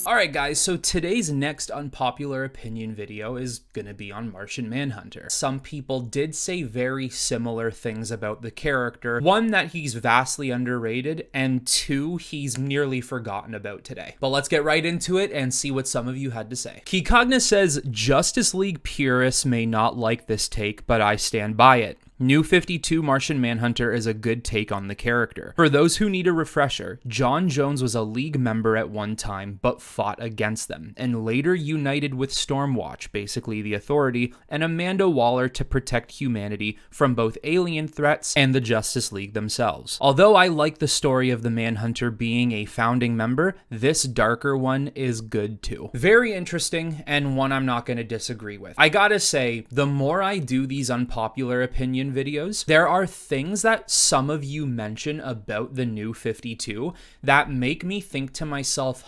Alright guys, so today's next unpopular opinion video is gonna be on Martian Manhunter. Some people did say very similar things about the character. One, that he's vastly underrated, and two, he's nearly forgotten about today. But let's get right into it and see what some of you had to say. Keycogna says, Justice League purists may not like this take, but I stand by it. New 52 Martian Manhunter is a good take on the character. For those who need a refresher, John Jones was a League member at one time, but fought against them, and later united with Stormwatch, basically the Authority, and Amanda Waller to protect humanity from both alien threats and the Justice League themselves. Although I like the story of the Manhunter being a founding member, this darker one is good too. Very interesting, and one I'm not going to disagree with. I gotta say, the more I do these unpopular opinion videos, there are things that some of you mention about the New 52 that make me think to myself,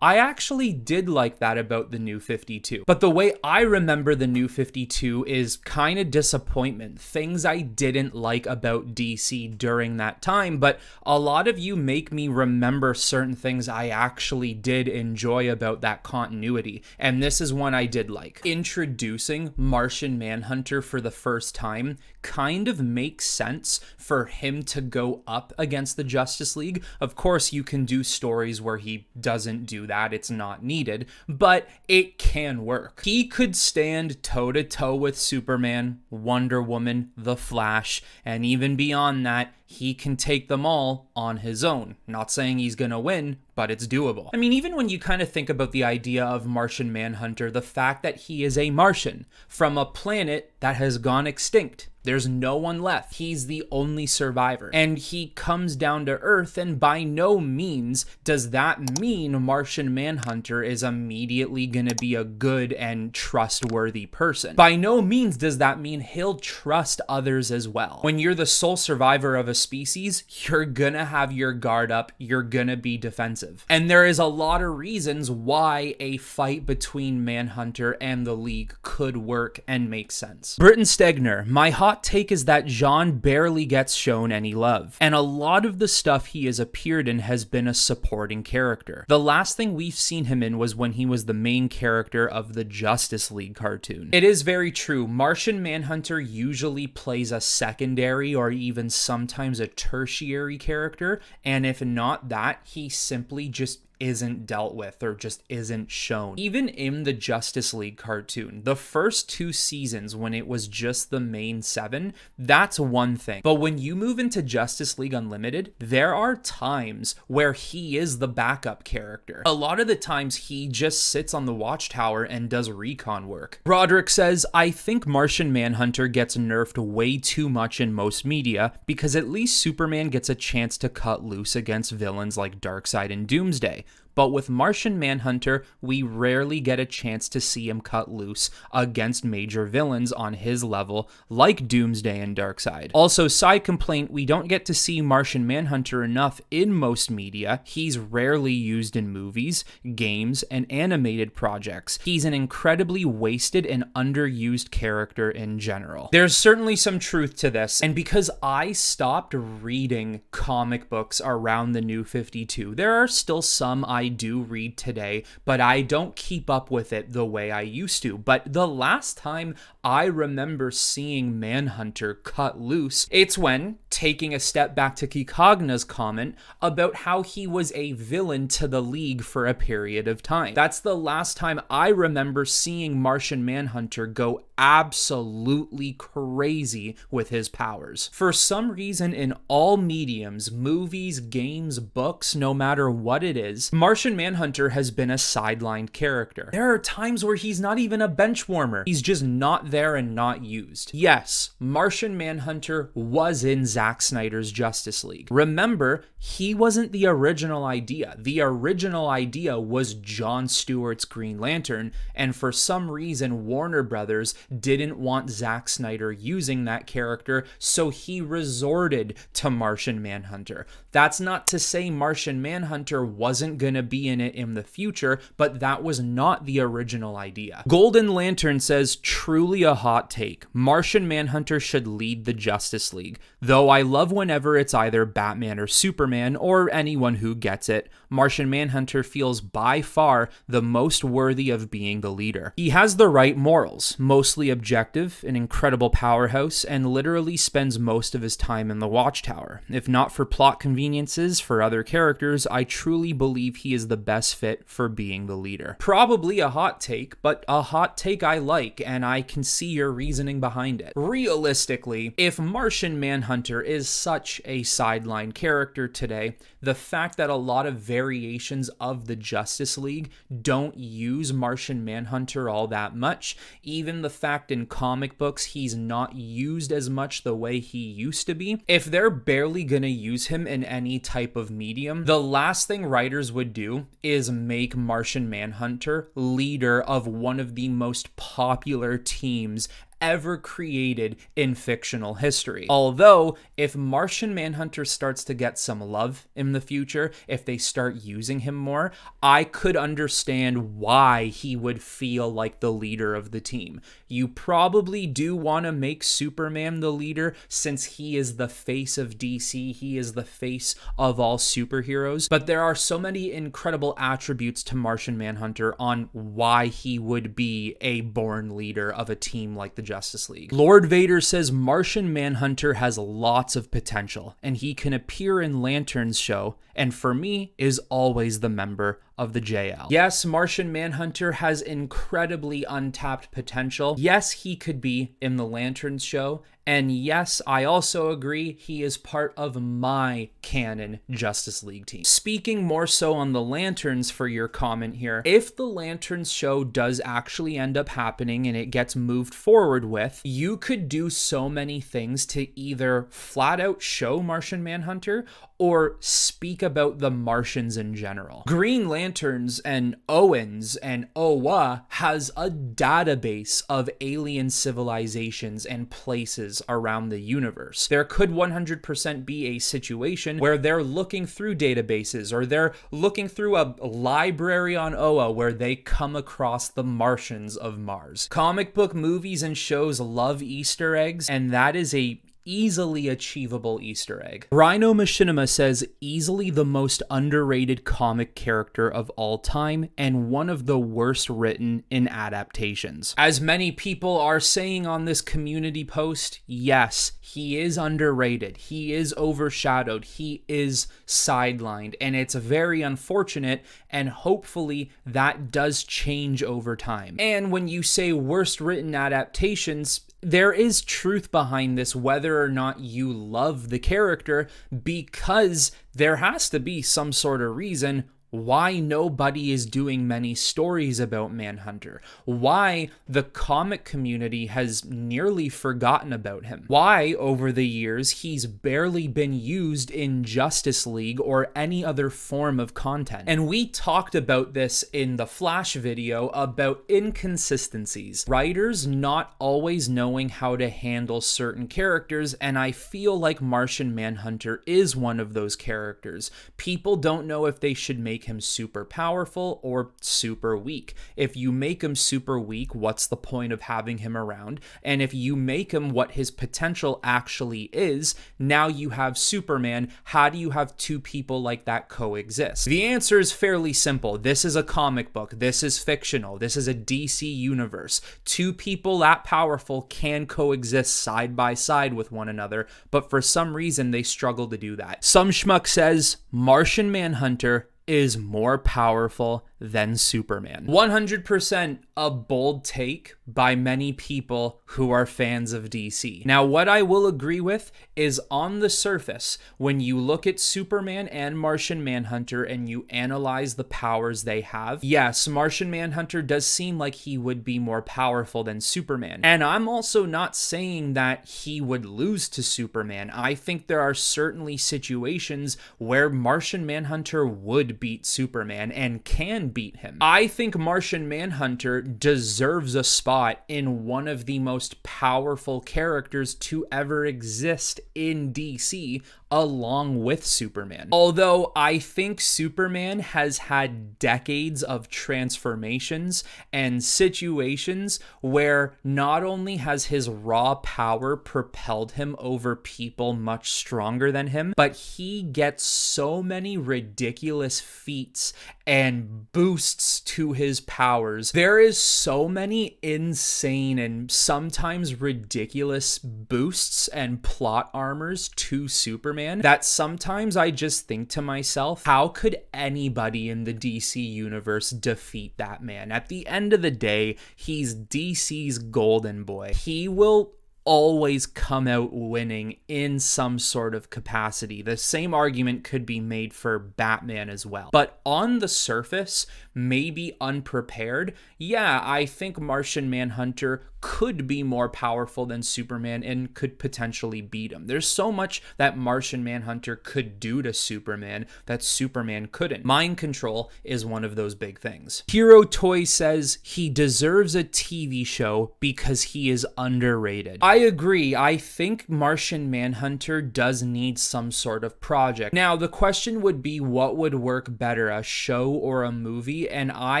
I actually did like that about the New 52. But the way I remember the New 52 is kind of disappointment. Things I didn't like about DC during that time, but a lot of you make me remember certain things I actually did enjoy about that continuity. And this is one I did like. Introducing Martian Manhunter for the first time kind of makes sense for him to go up against the Justice League. Of course, you can do stories where he doesn't do that, it's not needed, but it can work. He could stand toe-to-toe with Superman, Wonder Woman, The Flash, and even beyond that, he can take them all on his own. Not saying he's gonna win, but it's doable. I mean, even when you kind of think about the idea of Martian Manhunter, the fact that he is a Martian from a planet that has gone extinct. There's no one left. He's the only survivor. And he comes down to Earth, and by no means does that mean Martian Manhunter is immediately gonna be a good and trustworthy person. By no means does that mean he'll trust others as well. When you're the sole survivor of a species, you're gonna have your guard up, you're gonna be defensive. And there is a lot of reasons why a fight between Manhunter and the League could work and make sense. Britton Stegner, my hot take is that John barely gets shown any love, and a lot of the stuff he has appeared in has been a supporting character. The last thing we've seen him in was when he was the main character of the Justice League cartoon. It is very true, Martian Manhunter usually plays a secondary or even sometimes a tertiary character, and if not that, he simply just isn't dealt with or just isn't shown. Even in the Justice League cartoon, the first 2 seasons when it was just the main 7, that's one thing. But when you move into Justice League Unlimited, there are times where he is the backup character. A lot of the times he just sits on the watchtower and does recon work. Roderick says, I think Martian Manhunter gets nerfed way too much in most media because at least Superman gets a chance to cut loose against villains like Darkseid and Doomsday. But with Martian Manhunter, we rarely get a chance to see him cut loose against major villains on his level, like Doomsday and Darkseid. Also, side complaint, we don't get to see Martian Manhunter enough in most media. He's rarely used in movies, games, and animated projects. He's an incredibly wasted and underused character in general. There's certainly some truth to this, and because I stopped reading comic books around the New 52, there are still some I do read today, but I don't keep up with it the way I used to. But the last time I remember seeing Manhunter cut loose, it's when, taking a step back to Keycogna's comment about how he was a villain to the League for a period of time. That's the last time I remember seeing Martian Manhunter go absolutely crazy with his powers. For some reason, in all mediums, movies, games, books, no matter what it is, Martian Manhunter has been a sidelined character. There are times where he's not even a bench warmer. He's just not there and not used. Yes, Martian Manhunter was in Zack Snyder's Justice League. Remember, he wasn't the original idea. The original idea was Jon Stewart's Green Lantern, and for some reason, Warner Brothers didn't want Zack Snyder using that character, so he resorted to Martian Manhunter. That's not to say Martian Manhunter wasn't gonna be in it in the future, but that was not the original idea. Golden Lantern says, truly a hot take. Martian Manhunter should lead the Justice League. Though I love whenever it's either Batman or Superman, or anyone who gets it, Martian Manhunter feels by far the most worthy of being the leader. He has the right morals, mostly objective, an incredible powerhouse, and literally spends most of his time in the Watchtower. If not for plot conveniences for other characters, I truly believe he is the best fit for being the leader. Probably a hot take, but a hot take I like, and I can see your reasoning behind it. Realistically, if Martian Manhunter is such a sideline character today, the fact that a lot of variations of the Justice League don't use Martian Manhunter all that much, even the fact in comic books he's not used as much the way he used to be, if they're barely gonna use him in any type of medium, the last thing writers would do is make Martian Manhunter leader of one of the most popular teams ever created in fictional history. Although, if Martian Manhunter starts to get some love in the future, if they start using him more, I could understand why he would feel like the leader of the team. You probably do want to make Superman the leader since he is the face of DC, he is the face of all superheroes, but there are so many incredible attributes to Martian Manhunter on why he would be a born leader of a team like the Justice League. Lord Vader says Martian Manhunter has lots of potential and he can appear in Lantern's show, and for me is always the member of the JL. Yes, Martian Manhunter has incredibly untapped potential. Yes, he could be in the Lanterns show. And yes, I also agree he is part of my canon Justice League team. Speaking more so on the Lanterns for your comment here, if the Lanterns show does actually end up happening and it gets moved forward with, you could do so many things to either flat out show Martian Manhunter or speak about the Martians in general. Green Lanterns and Owens and Owa has a database of alien civilizations and places around the universe. There could 100% be a situation where they're looking through databases or they're looking through a library on Oa where they come across the Martians of Mars. Comic book movies and shows love Easter eggs, and that is a easily achievable Easter egg. Rhino Machinima says, easily the most underrated comic character of all time and one of the worst written in adaptations. As many people are saying on this community post, yes, he is underrated, he is overshadowed, he is sidelined, and it's very unfortunate, and hopefully that does change over time. And when you say worst written adaptations, there is truth behind this, whether or not you love the character, because there has to be some sort of reason why nobody is doing many stories about Manhunter, why the comic community has nearly forgotten about him, why over the years he's barely been used in Justice League or any other form of content. And we talked about this in the Flash video about inconsistencies, writers not always knowing how to handle certain characters, and I feel like Martian Manhunter is one of those characters. People don't know if they should make him super powerful or super weak. If you make him super weak, what's the point of having him around? And if you make him what his potential actually is, now you have Superman. How do you have two people like that coexist? The answer is fairly simple. This is a comic book. This is fictional. This is a DC universe. Two people that powerful can coexist side by side with one another, but for some reason they struggle to do that. Some schmuck says Martian Manhunter is more powerful than Superman. 100% a bold take by many people who are fans of DC. Now, what I will agree with is on the surface, when you look at Superman and Martian Manhunter and you analyze the powers they have, yes, Martian Manhunter does seem like he would be more powerful than Superman. And I'm also not saying that he would lose to Superman. I think there are certainly situations where Martian Manhunter would beat Superman and can can beat him. I think Martian Manhunter deserves a spot in one of the most powerful characters to ever exist in DC, along with Superman. Although I think Superman has had decades of transformations and situations where not only has his raw power propelled him over people much stronger than him, but he gets so many ridiculous feats and boosts to his powers. There is so many insane and sometimes ridiculous boosts and plot armors to Superman that sometimes I just think to myself, how could anybody in the DC universe defeat that man? At the end of the day, he's DC's golden boy. He will always come out winning in some sort of capacity. The same argument could be made for Batman as well. But on the surface, maybe unprepared, yeah, I think Martian Manhunter could be more powerful than Superman and could potentially beat him. There's so much that Martian Manhunter could do to Superman that Superman couldn't. Mind control is one of those big things. Hero Toy says he deserves a TV show because he is underrated. I agree. I think Martian Manhunter does need some sort of project. Now, the question would be, what would work better, a show or a movie? And I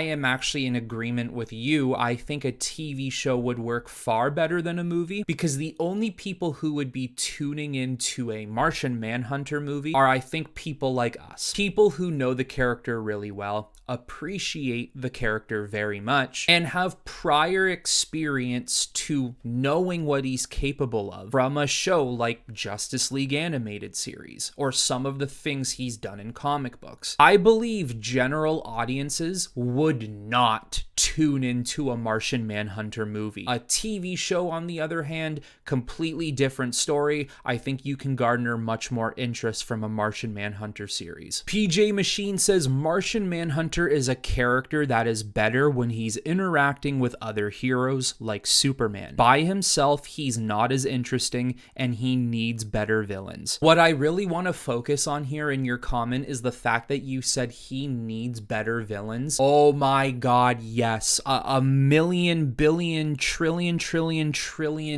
am actually in agreement with you. I think a TV show would work far better than a movie, because the only people who would be tuning into a Martian Manhunter movie are, I think, people like us. People who know the character really well, appreciate the character very much, and have prior experience to knowing what he's capable of from a show like Justice League animated series or some of the things he's done in comic books. I believe general audiences would not tune into a Martian Manhunter movie. A TV show, on the other hand, completely different story. I think you can garner much more interest from a Martian Manhunter series. PJ Machine says Martian Manhunter is a character that is better when he's interacting with other heroes like Superman. By himself, he's not as interesting and he needs better villains. What I really want to focus on here in your comment is the fact that you said he needs better villains. Oh my god, yes. A million, billion, trillion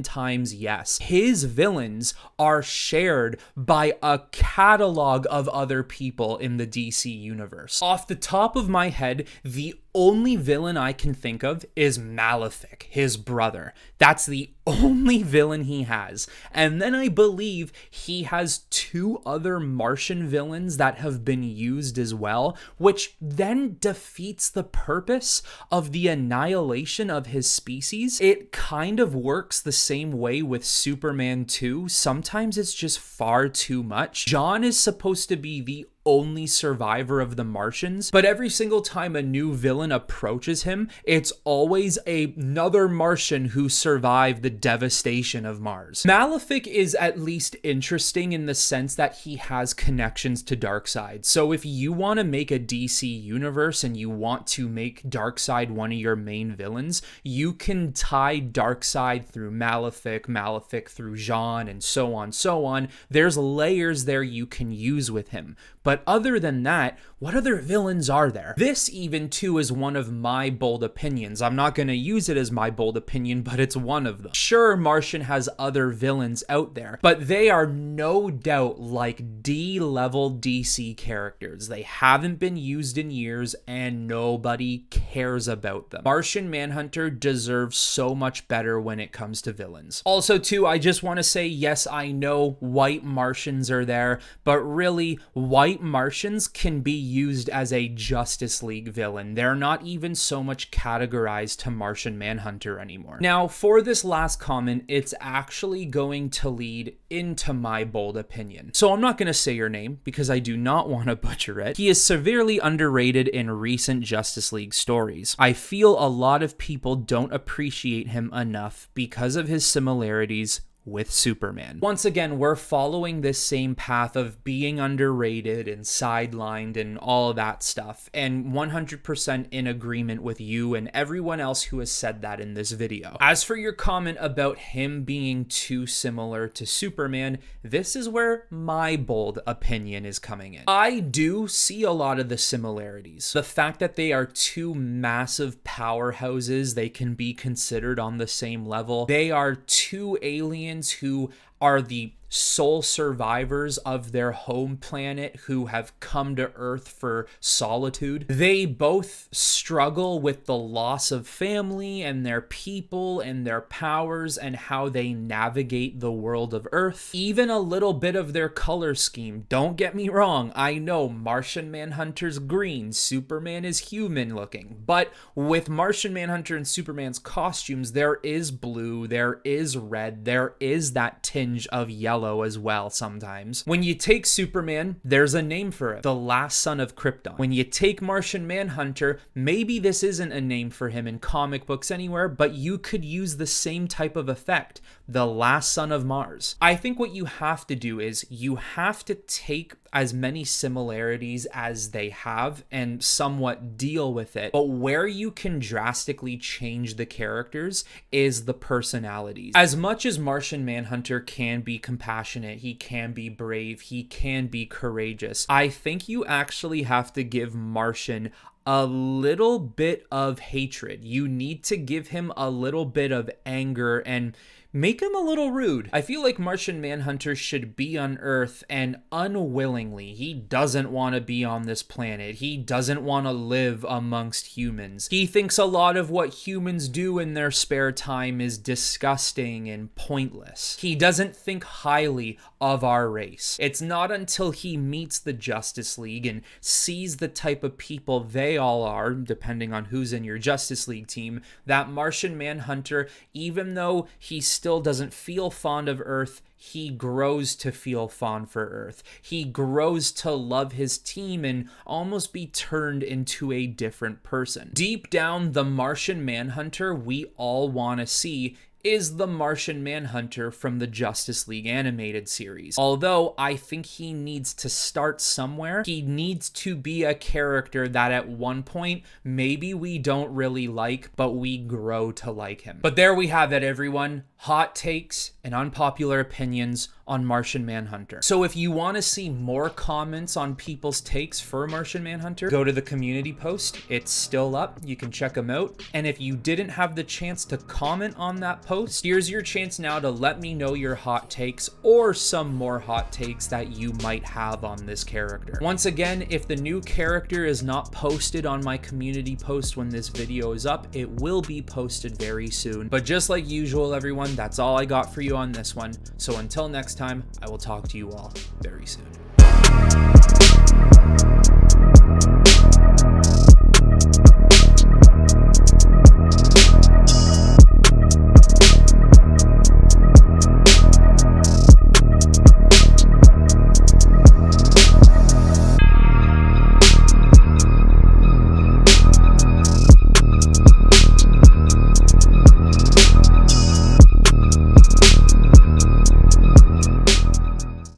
times yes. His villains are shared by a catalog of other people in the DC universe. Off the top of my head, the only villain I can think of is Malefic, his brother. That's the only villain he has. And then I believe he has two other Martian villains that have been used as well, which then defeats the purpose of the annihilation of his species. It kind of works the same way with Superman 2. Sometimes it's just far too much. John is supposed to be the only survivor of the Martians, but every single time a new villain approaches him, it's always another Martian who survived the devastation of Mars. Malefic is at least interesting in the sense that he has connections to Darkseid. So if you want to make a DC universe and you want to make Darkseid one of your main villains, you can tie Darkseid through Malefic, Malefic through Jean, and so on. There's layers there you can use with him. But other than that, what other villains are there? This even too is one of my bold opinions. I'm not going to use it as my bold opinion, but it's one of them. Sure, Martian has other villains out there, but they are no doubt like D-level DC characters. They haven't been used in years and nobody cares about them. Martian Manhunter deserves so much better when it comes to villains. Also too, I just want to say, yes, I know white Martians are there, but really, white Martians can be used as a Justice League villain. They're not even so much categorized to Martian Manhunter anymore. Now, for this last comment, it's actually going to lead into my bold opinion. So I'm not going to say your name because I do not want to butcher it. He is severely underrated in recent Justice League stories. I feel a lot of people don't appreciate him enough because of his similarities with Superman. Once again, we're following this same path of being underrated and sidelined and all of that stuff, and 100% in agreement with you and everyone else who has said that in this video. As for your comment about him being too similar to Superman, this is where my bold opinion is coming in. I do see a lot of the similarities. The fact that they are two massive powerhouses, they can be considered on the same level. They are two aliens who are the sole survivors of their home planet who have come to Earth for solitude. They both struggle with the loss of family and their people and their powers and how they navigate the world of Earth. Even a little bit of their color scheme. Don't get me wrong, I know Martian Manhunter's green, Superman is human looking, but with Martian Manhunter and Superman's costumes, there is blue, there is red, there is that tinge of yellow as well sometimes. When you take Superman, there's a name for it, the last son of Krypton. When you take Martian Manhunter, maybe this isn't a name for him in comic books anywhere, but you could use the same type of effect, the last son of Mars. I think what you have to do is you have to take as many similarities as they have and somewhat deal with it. But where you can drastically change the characters is the personalities. As much as Martian Manhunter can be compassionate, he can be brave, he can be courageous, I think you actually have to give Martian a little bit of hatred. You need to give him a little bit of anger and make him a little rude. I feel like Martian Manhunter should be on Earth, and unwillingly, he doesn't want to be on this planet. He doesn't want to live amongst humans. He thinks a lot of what humans do in their spare time is disgusting and pointless. He doesn't think highly of our race. It's not until he meets the Justice League and sees the type of people they all are, depending on who's in your Justice League team, that Martian Manhunter, even though he still doesn't feel fond of Earth, he grows to feel fond for Earth. He grows to love his team and almost be turned into a different person. Deep down, the Martian Manhunter we all want to see is the Martian Manhunter from the Justice League animated series. Although I think he needs to start somewhere. He needs to be a character that at one point maybe we don't really like, but we grow to like him. But there we have it, everyone. Hot takes and unpopular opinions on Martian Manhunter. So if you want to see more comments on people's takes for Martian Manhunter, go to the community post. It's still up. You can check them out. And if you didn't have the chance to comment on that post, here's your chance now to let me know your hot takes or some more hot takes that you might have on this character. Once again, if the new character is not posted on my community post when this video is up, it will be posted very soon. But just like usual, everyone, that's all I got for you on this one. So until next time, I will talk to you all very soon.